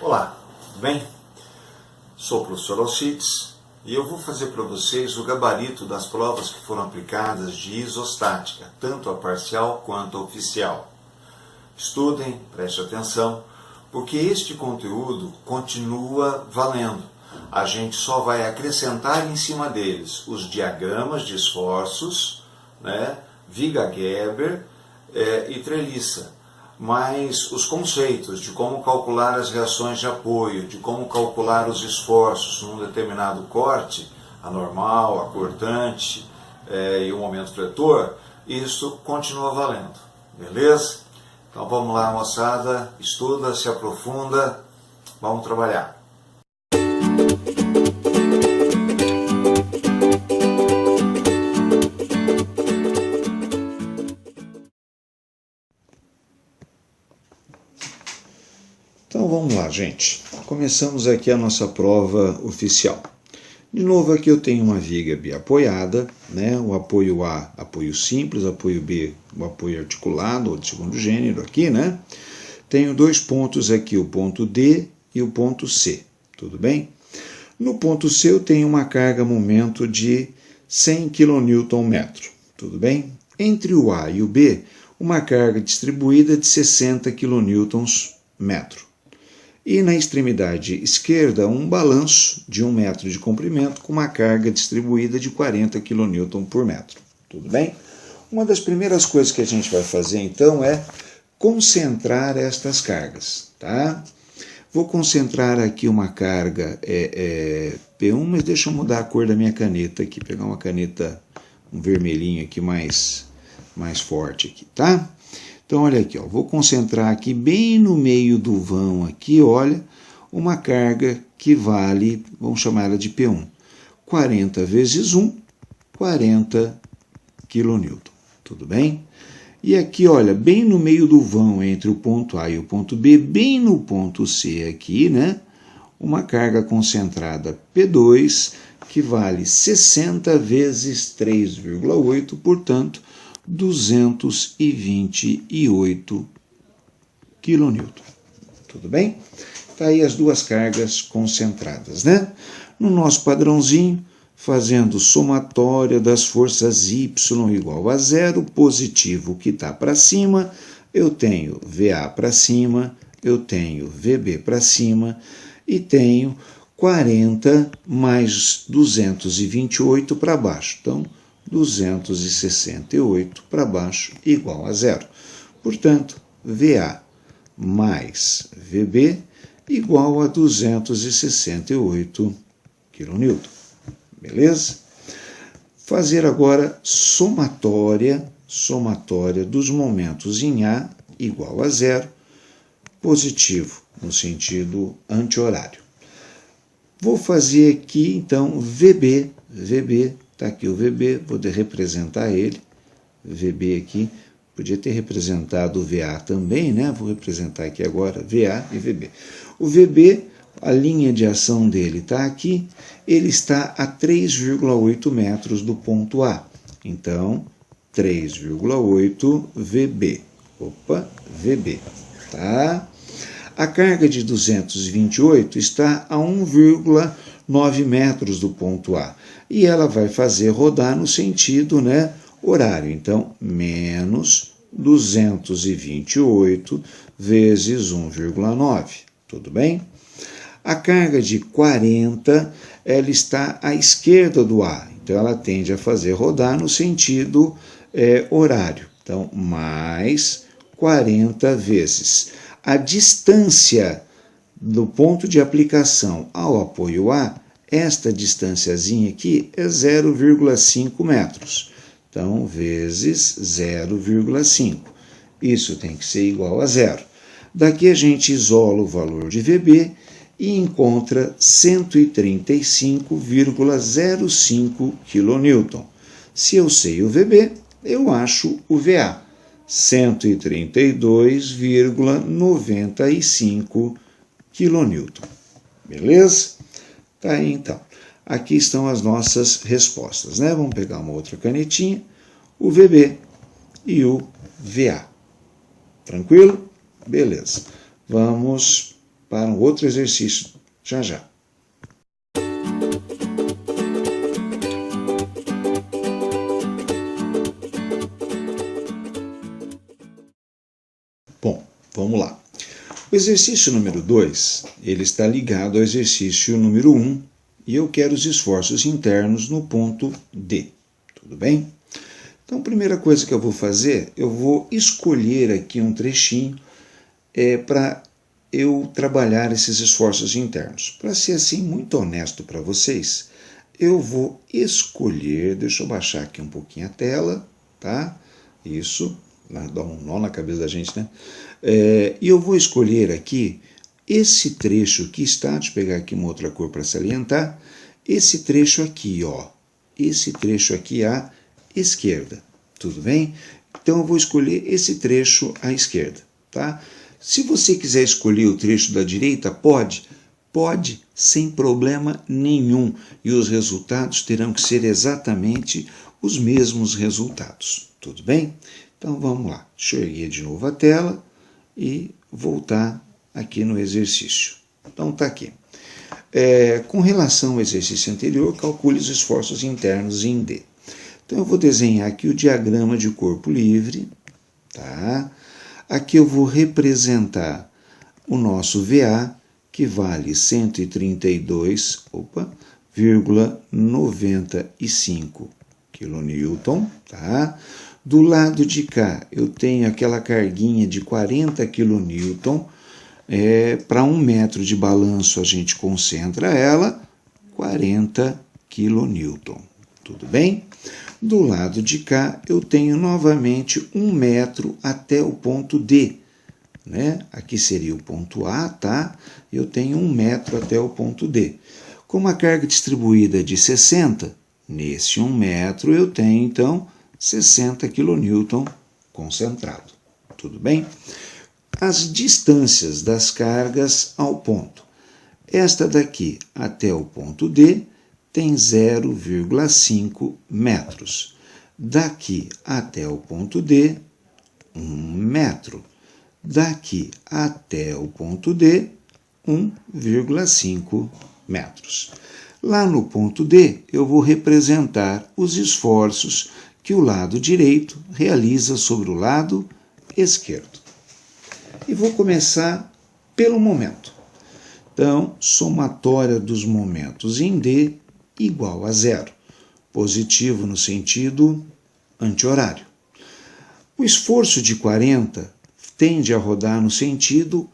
Olá, tudo bem? Sou o professor Alcides e eu vou fazer para vocês o gabarito das provas que foram aplicadas de isostática, tanto a parcial quanto a oficial. Estudem, prestem atenção, porque este conteúdo continua valendo. A gente só vai acrescentar em cima deles os diagramas de esforços, Viga-Geber e treliça. Mas os conceitos de como calcular as reações de apoio, de como calcular os esforços num determinado corte, a normal, a cortante e o momento fretor, isso continua valendo, beleza? Então vamos lá, moçada, estuda, se aprofunda, vamos trabalhar. Então vamos lá, gente. Começamos aqui a nossa prova oficial. De novo aqui eu tenho uma viga biapoiada, o apoio A, apoio simples, apoio B, o apoio articulado, ou de segundo gênero aqui, Tenho dois pontos aqui, o ponto D e o ponto C, tudo bem? No ponto C eu tenho uma carga-momento de 100 kN, tudo bem? Entre o A e o B, uma carga distribuída de 60 kN. E na extremidade esquerda, um balanço de 1 metro de comprimento com uma carga distribuída de 40 kN por metro. Tudo bem? Uma das primeiras coisas que a gente vai fazer, então, é concentrar estas cargas, tá? Vou concentrar aqui uma carga P1, mas deixa eu mudar a cor da minha caneta aqui, pegar uma caneta, um vermelhinho aqui mais forte aqui, tá? Então, olha aqui, vou concentrar aqui bem no meio do vão aqui, olha, uma carga que vale, vamos chamar ela de P1, 40 vezes 1, 40 kN, tudo bem? E aqui, olha, bem no meio do vão entre o ponto A e o ponto B, bem no ponto C aqui, uma carga concentrada P2, que vale 60 vezes 3,8, portanto, 228 kN. Tudo bem? Tá aí as duas cargas concentradas, No nosso padrãozinho, fazendo somatória das forças Y igual a 0, positivo que está para cima, eu tenho VA para cima, eu tenho VB para cima e tenho 40 mais 228 para baixo. Então, 268 para baixo igual a 0. Portanto, VA mais VB igual a 268 kN. Beleza? Fazer agora somatória dos momentos em A igual a 0, positivo no sentido anti-horário. Vou fazer aqui, então, VB, está aqui o VB, vou representar ele, VB aqui, podia ter representado o VA também, Vou representar aqui agora VA e VB. O VB, a linha de ação dele está aqui, ele está a 3,8 metros do ponto A. Então, 3,8 VB. VB, tá? A carga de 228 está a 1,9 metros do ponto A. E ela vai fazer rodar no sentido horário. Então, menos 228 vezes 1,9. Tudo bem? A carga de 40, ela está à esquerda do A. Então, ela tende a fazer rodar no sentido horário. Então, mais 40 vezes. A distância do ponto de aplicação ao apoio A, esta distânciazinha aqui é 0,5 metros. Então, vezes 0,5. Isso tem que ser igual a 0. Daqui a gente isola o valor de VB e encontra 135,05 kN. Se eu sei o VB, eu acho o VA. 132,95 kN. Beleza? Tá aí, então. Aqui estão as nossas respostas, Vamos pegar uma outra canetinha, o VB e o VA. Tranquilo? Beleza. Vamos para um outro exercício já já. Bom, vamos lá. O exercício número 2, ele está ligado ao exercício número 1 e eu quero os esforços internos no ponto D. Tudo bem? Então, a primeira coisa que eu vou fazer, eu vou escolher aqui um trechinho para eu trabalhar esses esforços internos. Para ser assim muito honesto para vocês, eu vou escolher, deixa eu baixar aqui um pouquinho a tela, tá? Isso, dá um nó na cabeça da gente, né? E eu vou escolher aqui esse trecho que está, deixa eu pegar aqui uma outra cor para salientar, esse trecho aqui, ó, esse trecho aqui à esquerda, tudo bem? Então eu vou escolher esse trecho à esquerda, tá? Se você quiser escolher o trecho da direita, pode, sem problema nenhum, e os resultados terão que ser exatamente os mesmos resultados, tudo bem? Então vamos lá, deixa eu erguer de novo a tela e voltar aqui no exercício. Então tá aqui. Com relação ao exercício anterior, calcule os esforços internos em D. Então eu vou desenhar aqui o diagrama de corpo livre, tá? Aqui eu vou representar o nosso VA, que vale 132,95 kN, tá? Do lado de cá, eu tenho aquela carguinha de 40 kN. Para 1 metro de balanço, a gente concentra ela, 40 kN. Tudo bem? Do lado de cá, eu tenho novamente 1 metro até o ponto D. Né? Aqui seria o ponto A, tá? Eu tenho 1 metro até o ponto D. Com a carga distribuída de 60, nesse 1 metro eu tenho, então, 60 kN concentrado. Tudo bem? As distâncias das cargas ao ponto. Esta daqui até o ponto D tem 0,5 metros. Daqui até o ponto D, 1 metro. Daqui até o ponto D, 1,5 metros. Lá no ponto D, eu vou representar os esforços que o lado direito realiza sobre o lado esquerdo. E vou começar pelo momento. Então, somatória dos momentos em D igual a 0. Positivo no sentido anti-horário. O esforço de 40 tende a rodar no sentido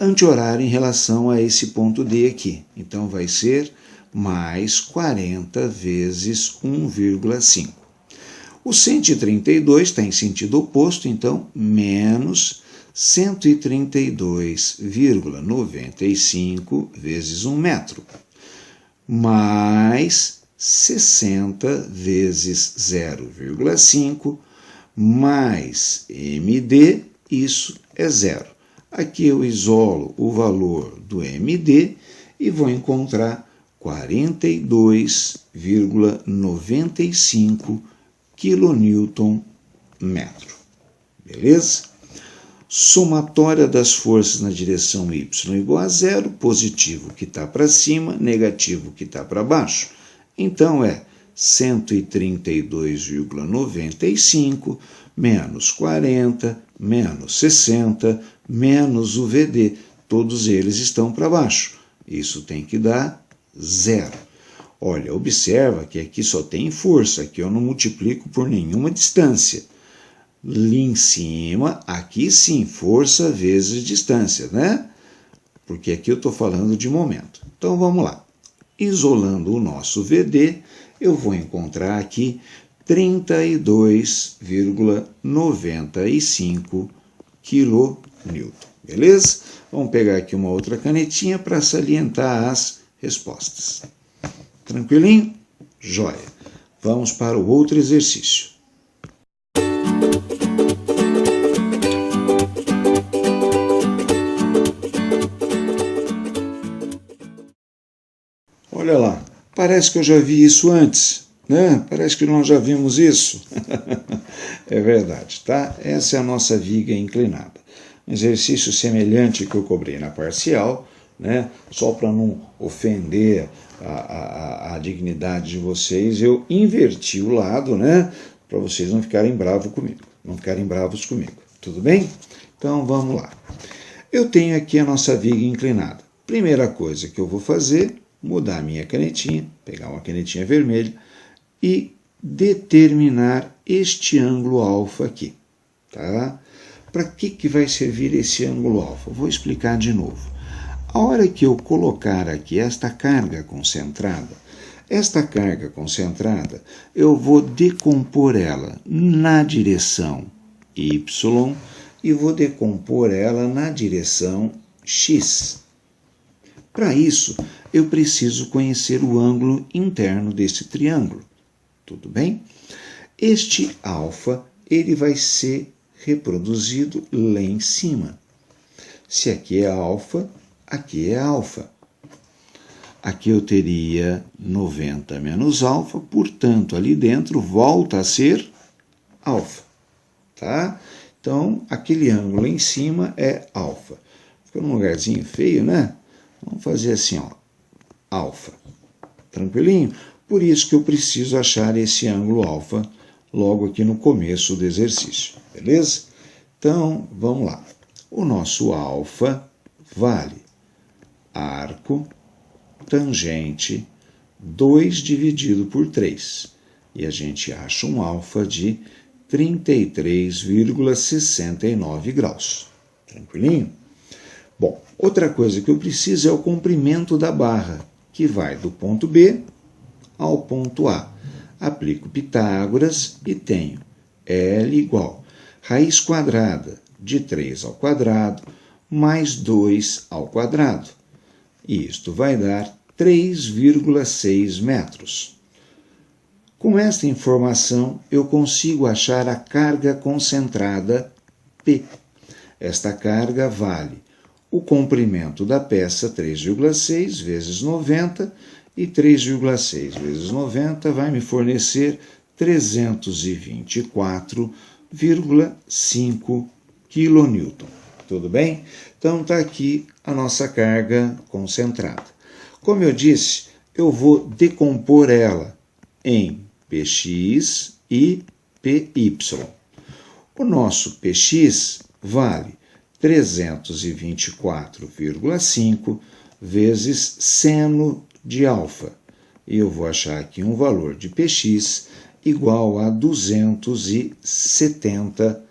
anti-horário em relação a esse ponto D aqui. Então, vai ser mais 40 vezes 1,5. O 132 está em sentido oposto, então, menos 132,95 vezes 1 metro, mais 60 vezes 0,5, mais MD, isso é 0. Aqui eu isolo o valor do MD e vou encontrar 42,95 kN/metro. Beleza? Somatória das forças na direção y igual a 0, positivo que está para cima, negativo que está para baixo. Então é 132,95 menos 40, menos 60, menos o VD. Todos eles estão para baixo. Isso tem que dar 0. Olha, observa que aqui só tem força, aqui eu não multiplico por nenhuma distância. Ali em cima, aqui sim, força vezes distância, né? Porque aqui eu estou falando de momento. Então vamos lá. Isolando o nosso VD, eu vou encontrar aqui 32,95 kN. Beleza? Vamos pegar aqui uma outra canetinha para salientar as respostas. Tranquilinho? Joia. Vamos para o outro exercício. Olha lá, parece que eu já vi isso antes, né? Parece que nós já vimos isso. É verdade, tá? Essa é a nossa viga inclinada. um exercício semelhante que eu cobrei na parcial, né? Só para não ofender a dignidade de vocês, eu inverti o lado, né? Para vocês não ficarem bravos comigo, tudo bem? Então vamos lá. Eu tenho aqui a nossa viga inclinada. Primeira coisa que eu vou fazer, mudar a minha canetinha, pegar uma canetinha vermelha e determinar este ângulo alfa aqui, tá? Para que vai servir esse ângulo alfa? Vou explicar de novo. A hora que eu colocar aqui esta carga concentrada, eu vou decompor ela na direção y e vou decompor ela na direção x. Para isso, eu preciso conhecer o ângulo interno desse triângulo. Tudo bem? Este alfa, ele vai ser reproduzido lá em cima. Se aqui é alfa, aqui é alfa. Aqui eu teria 90 menos alfa, portanto, ali dentro volta a ser alfa. Tá? Então, aquele ângulo em cima é alfa. Ficou num lugarzinho feio, né? Vamos fazer assim, ó, alfa. Tranquilinho? Por isso que eu preciso achar esse ângulo alfa logo aqui no começo do exercício, beleza? Então, vamos lá. O nosso alfa vale arco, tangente, 2 dividido por 3. E a gente acha um alfa de 33,69 graus. Tranquilinho? Bom, outra coisa que eu preciso é o comprimento da barra, que vai do ponto B ao ponto A. Aplico Pitágoras e tenho L igual raiz quadrada de 3 ao quadrado mais 2 ao quadrado. E isto vai dar 3,6 metros. Com esta informação, eu consigo achar a carga concentrada P. Esta carga vale o comprimento da peça 3,6 vezes 90, e 3,6 vezes 90 vai me fornecer 324,5 kN. Tudo bem? Então está aqui a nossa carga concentrada. Como eu disse, eu vou decompor ela em Px e Py. O nosso Px vale 324,5 vezes seno de alfa. E eu vou achar aqui um valor de Px igual a 270.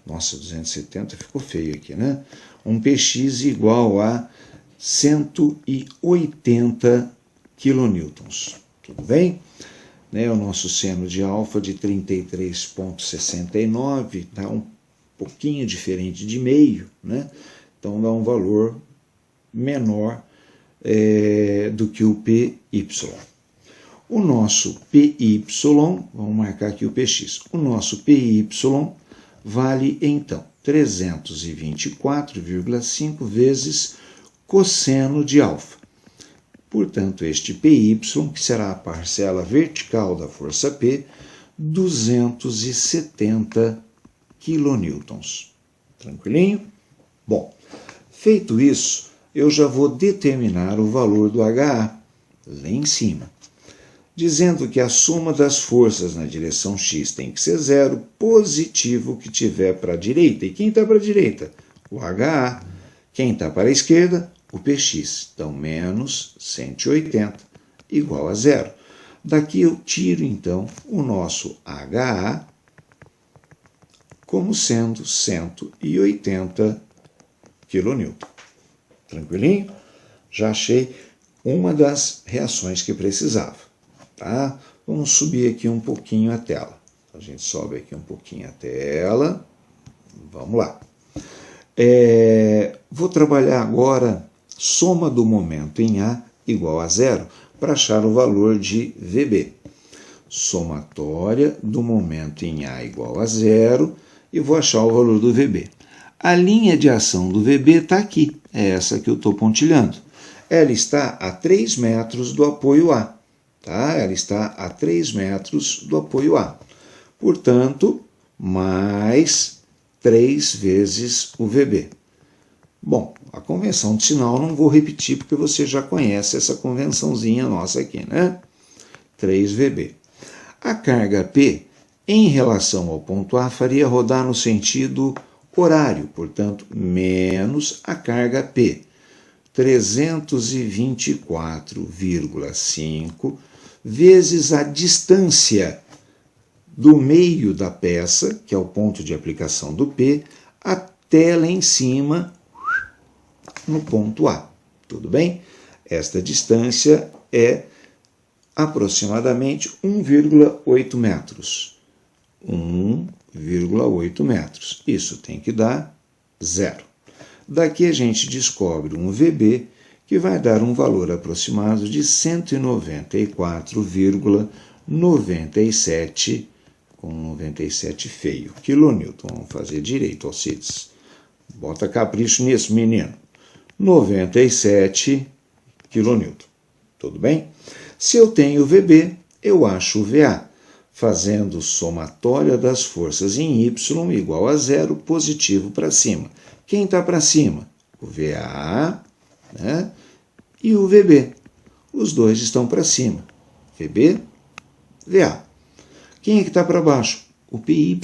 270 ficou feio aqui, né? Um Px igual a 180 kN. Tudo bem? Né? O nosso seno de alfa de 33,69 dá um pouquinho diferente de meio, né? Então dá um valor menor do que o Py. O nosso Py, vamos marcar aqui o Px, o nosso Py vale então 324,5 vezes cosseno de alfa. Portanto, este Py, que será a parcela vertical da força P, 270 kN. Tranquilinho? Bom, feito isso, eu já vou determinar o valor do HA lá em cima, dizendo que a soma das forças na direção x tem que ser zero, positivo que tiver para a direita. E quem está para a direita? O HA. Quem está para a esquerda? O Px. Então, menos 180 igual a zero. Daqui eu tiro, então, o nosso HA como sendo 180 kN. Tranquilinho? Já achei uma das reações que precisava. Tá? Vamos subir aqui um pouquinho a tela. A gente sobe aqui um pouquinho a tela. Vamos lá. Vou trabalhar agora soma do momento em A igual a zero para achar o valor de VB. Somatória do momento em A igual a zero e vou achar o valor do VB. A linha de ação do VB está aqui, é essa que eu estou pontilhando. Ela está a 3 metros do apoio A. Tá? Ela está a 3 metros do apoio A. Portanto, mais 3 vezes o VB. Bom, a convenção de sinal não vou repetir porque você já conhece essa convençãozinha nossa aqui, né? 3 VB. A carga P, em relação ao ponto A, faria rodar no sentido horário, portanto, menos a carga P. 324,5 vezes a distância do meio da peça, que é o ponto de aplicação do P, até lá em cima, no ponto A. Tudo bem? Esta distância é aproximadamente 1,8 metros. 1,8 metros. Isso tem que dar 0. Daqui a gente descobre um VB que vai dar um valor aproximado de 194,97, com 97 feio, quilonewton. Vamos fazer direito, Alcides. Bota capricho nisso, menino. 97 quilonewton. Tudo bem? Se eu tenho VB, eu acho o VA, fazendo somatória das forças em Y igual a 0, positivo para cima. Quem está para cima? O VA, né? E o VB. Os dois estão para cima. VB, VA. Quem é que está para baixo? O PY.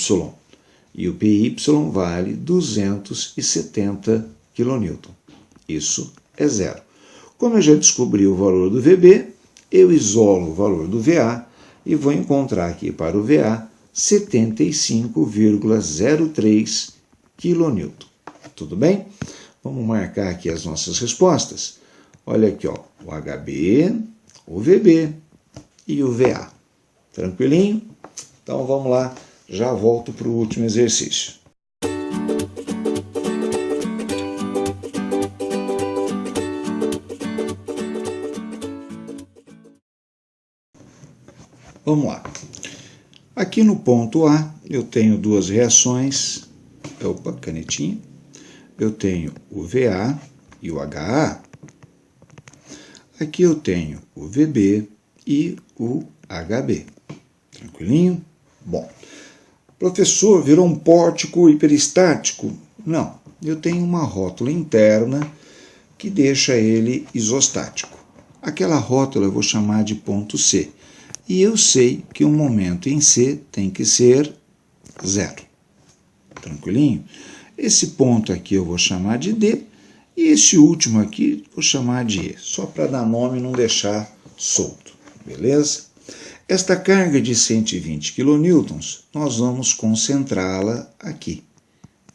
E o PY vale 270 kN. Isso é 0. Como eu já descobri o valor do VB, eu isolo o valor do VA e vou encontrar aqui para o VA 75,03 kN. Tudo bem? Vamos marcar aqui as nossas respostas. Olha aqui, ó, o HB, o VB e o VA. Tranquilinho? Então vamos lá, já volto para o último exercício. Vamos lá. Aqui no ponto A, eu tenho duas reações. Opa, canetinha. Eu tenho o VA e o HA. Aqui eu tenho o VB e o HB. Tranquilinho? Bom. Professor, virou um pórtico hiperestático? Não. Eu tenho uma rótula interna que deixa ele isostático. Aquela rótula eu vou chamar de ponto C. E eu sei que o momento em C tem que ser 0. Tranquilinho? Esse ponto aqui eu vou chamar de D, e esse último aqui vou chamar de E, só para dar nome e não deixar solto, beleza? Esta carga de 120 kN, nós vamos concentrá-la aqui,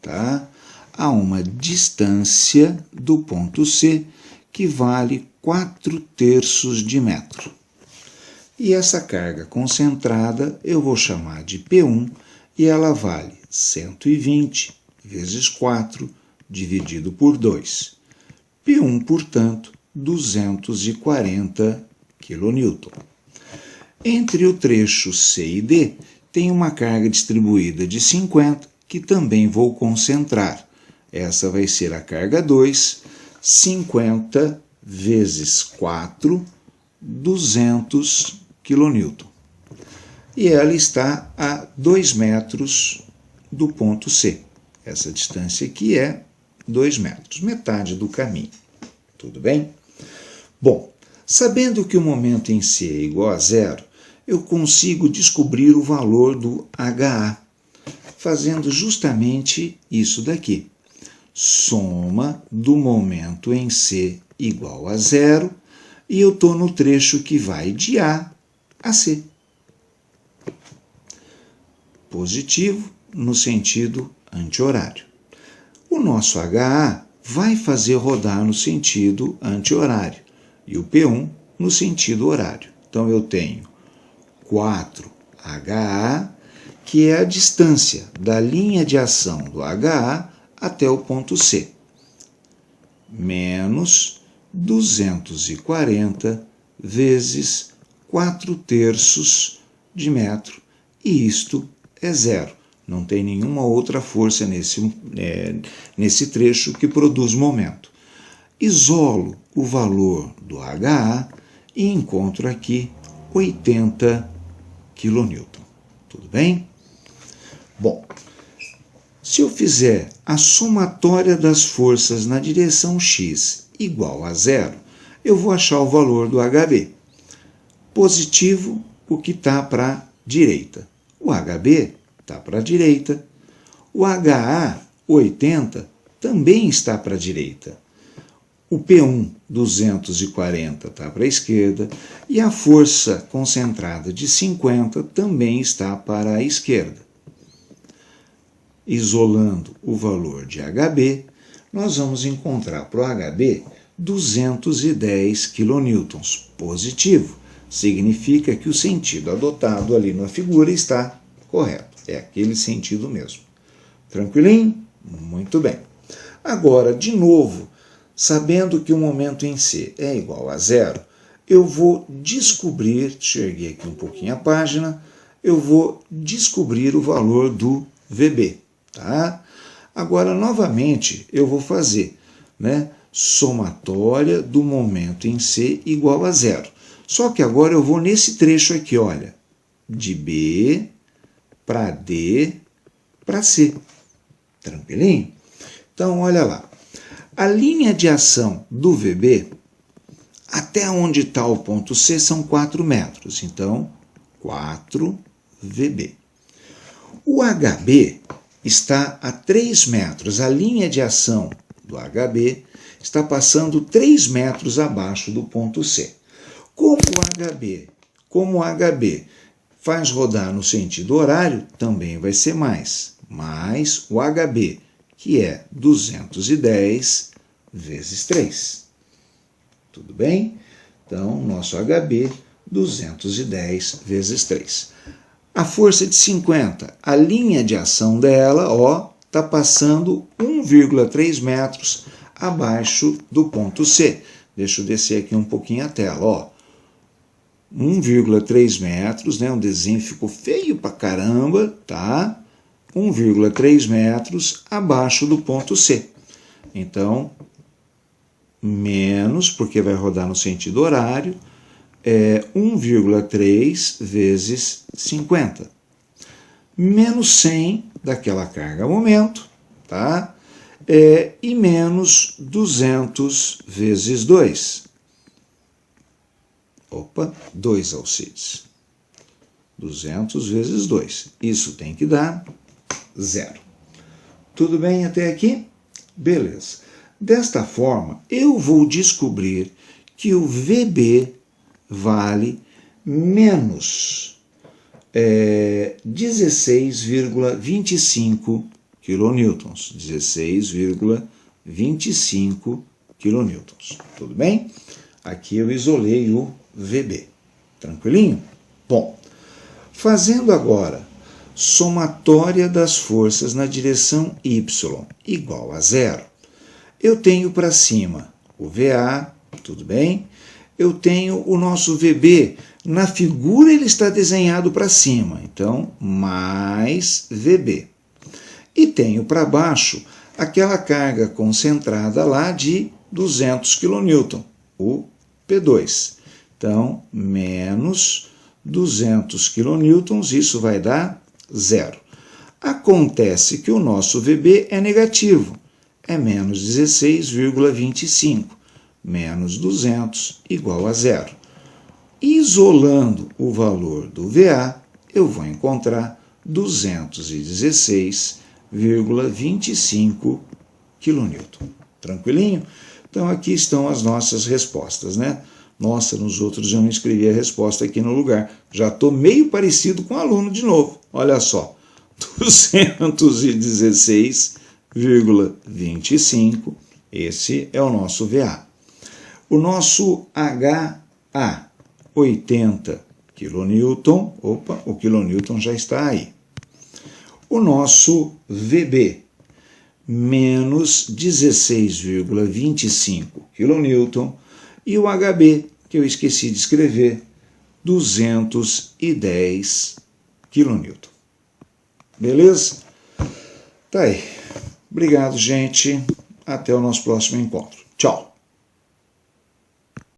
tá? A uma distância do ponto C que vale 4/3 de metro. E essa carga concentrada eu vou chamar de P1 e ela vale 120 vezes 4 dividido por 2. P1, portanto, 240 kN. Entre o trecho C e D tem uma carga distribuída de 50 que também vou concentrar. Essa vai ser a carga 2, 50 vezes 4, 200 kN. E ela está a 2 metros do ponto C. Essa distância aqui é 2 metros, metade do caminho. Tudo bem? Bom, sabendo que o momento em C é igual a 0, eu consigo descobrir o valor do HA, fazendo justamente isso daqui. Soma do momento em C igual a 0, e eu estou no trecho que vai de A a C. Positivo no sentido anti-horário. O nosso HA vai fazer rodar no sentido anti-horário e o P1 no sentido horário. Então eu tenho 4HA, que é a distância da linha de ação do HA até o ponto C, menos 240 vezes 4/3 de metro, e isto é 0. Não tem nenhuma outra força nesse trecho que produz momento. Isolo o valor do HA e encontro aqui 80 kN. Tudo bem? Bom, Se eu fizer a somatória das forças na direção x igual a 0, eu vou achar o valor do HB. Positivo, o que está para a direita. O HB está para a direita. O HA, 80, também está para a direita. O P1, 240, está para a esquerda. E a força concentrada de 50 também está para a esquerda. Isolando o valor de HB, nós vamos encontrar para o HB 210 kN, positivo. Significa que o sentido adotado ali na figura está correto. É aquele sentido mesmo. Tranquilinho? Muito bem. Agora, de novo, sabendo que o momento em C é igual a 0, eu vou descobrir, cheguei aqui um pouquinho a página, eu vou descobrir o valor do VB. Tá? Agora, novamente, eu vou fazer, somatória do momento em C igual a 0. Só que agora eu vou nesse trecho aqui, olha, de B para D para C. Tranquilinho? Então, olha lá. A linha de ação do VB, até onde está o ponto C, são 4 metros. Então, 4 VB. O HB está a 3 metros. A linha de ação do HB está passando 3 metros abaixo do ponto C. Como o HB faz rodar no sentido horário, também vai ser mais. Mais o HB, que é 210 vezes 3. Tudo bem? Então, nosso HB, 210 vezes 3. A força de 50, a linha de ação dela, está passando 1,3 metros abaixo do ponto C. Deixa eu descer aqui um pouquinho a tela, 1,3 metros, um desenho ficou feio pra caramba, tá? 1,3 metros abaixo do ponto C. Então, menos, porque vai rodar no sentido horário, 1,3 vezes 50. Menos 100 daquela carga-momento, tá? E menos 200 vezes 2. 2 Alcides. 200 vezes 2. Isso tem que dar 0. Tudo bem até aqui? Beleza. Desta forma, eu vou descobrir que o VB vale menos 16,25 kN. 16,25 kN. Tudo bem? Aqui eu isolei o VB. Tranquilinho? Bom, fazendo agora somatória das forças na direção Y igual a 0, eu tenho para cima o VA, tudo bem? Eu tenho o nosso VB, na figura ele está desenhado para cima, então mais VB. E tenho para baixo aquela carga concentrada lá de 200 kN, o P2. Então, menos 200 kN, isso vai dar 0. Acontece que o nosso VB é negativo, é menos 16,25. Menos 200 igual a 0. Isolando o valor do VA, eu vou encontrar 216,25 kN. Tranquilinho? Então, aqui estão as nossas respostas, Nossa, nos outros eu não escrevi a resposta aqui no lugar. Já estou meio parecido com o aluno de novo. Olha só, 216,25, esse é o nosso VA. O nosso HA, 80 kN, o quilonewton já está aí. O nosso VB, menos 16,25 kN, e o HB, que eu esqueci de escrever, 210 kN. Beleza? Tá aí. Obrigado, gente. Até o nosso próximo encontro. Tchau.